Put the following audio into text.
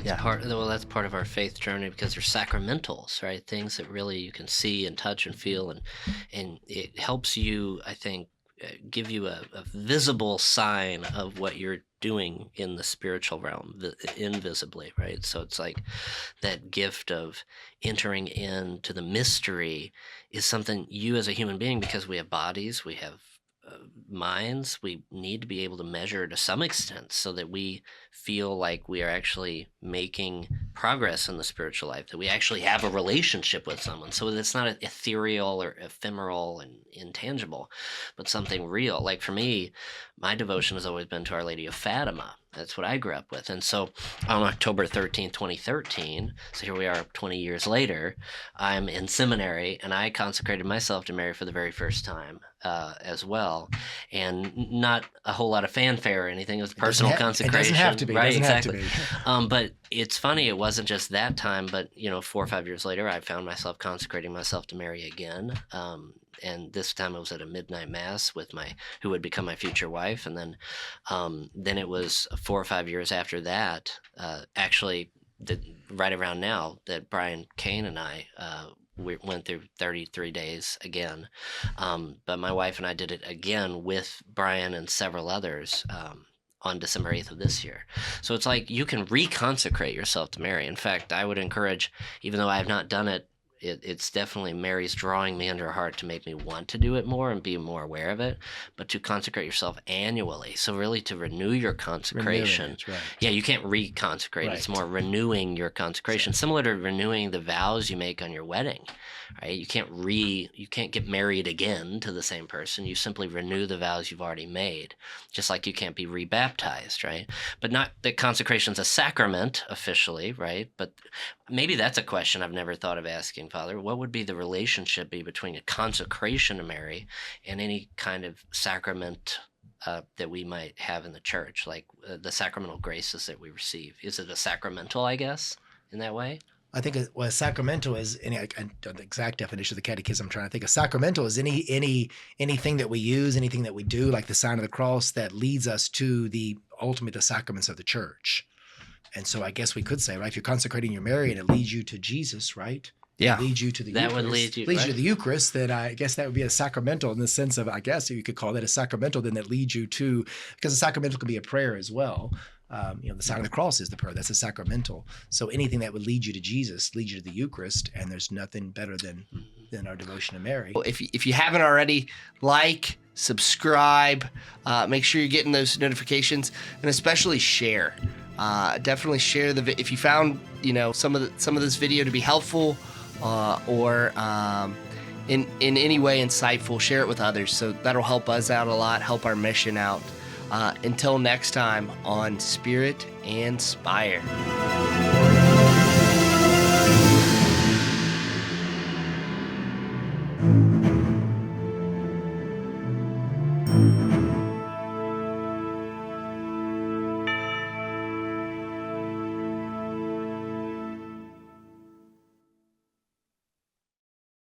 That's part of our faith journey because they're sacramentals, right? Things that really you can see and touch and feel, and it helps you, I think, give you a visible sign of what you're doing in the spiritual realm, invisibly, right? So it's like that gift of entering into the mystery is something you as a human being, because we have bodies, we have minds, we need to be able to measure to some extent so that we feel like we are actually making progress in the spiritual life, that we actually have a relationship with someone. So it's not ethereal or ephemeral and intangible, but something real. Like for me, my devotion has always been to Our Lady of Fatima. That's what I grew up with. And so on October 2013, so here we are 20 years later, I'm in seminary and I consecrated myself to Mary for the very first time as well. And not a whole lot of fanfare or anything. It was personal consecration. It doesn't have to be. Right, exactly. But it's funny, it wasn't just that time, but 4 or 5 years later, I found myself consecrating myself to Mary again. And this time it was at a midnight mass with who would become my future wife. And then it was 4 or 5 years after that, right around now, that Brian Kane and I we went through 33 days again. But my wife and I did it again with Brian and several others on December 8th of this year. So it's like you can reconsecrate yourself to Mary. In fact, I would encourage, even though I have not done it, it's definitely Mary's drawing me into her heart to make me want to do it more and be more aware of it, but to consecrate yourself annually. So really to renew your consecration. Right. Yeah, you can't reconsecrate. Right. It's more renewing your consecration, similar to renewing the vows you make on your wedding. Right? You can't get married again to the same person. You simply renew the vows you've already made, just like you can't be rebaptized, right? But not that consecration's a sacrament officially, right? But maybe that's a question I've never thought of asking, Father. What would be the relationship between a consecration to Mary and any kind of sacrament that we might have in the church, like the sacramental graces that we receive? Is it a sacramental, I guess, in that way? I think a sacramental is I don't know the exact definition of the catechism. I'm trying to think. A sacramental is anything that we use, anything that we do, like the sign of the cross, that leads us to the ultimate sacraments of the church. And so I guess we could say, right, if you're consecrating your Mary and it leads you to Jesus, right? Yeah. It leads you to the that Eucharist. Would lead you to the Eucharist, then I guess that would be a sacramental in the sense of, I guess you could call that a sacramental, then that leads you to, because a sacramental could be a prayer as well. The sign of the cross is the prayer. That's a sacramental. So anything that would lead you to Jesus leads you to the Eucharist, and there's nothing better than our devotion to Mary. If you haven't already, like, subscribe, make sure you're getting those notifications, and especially share. Definitely share if you found some of this video to be helpful or in any way insightful. Share it with others, so that'll help us out a lot, help our mission out. Until next time on Spirit and Spire.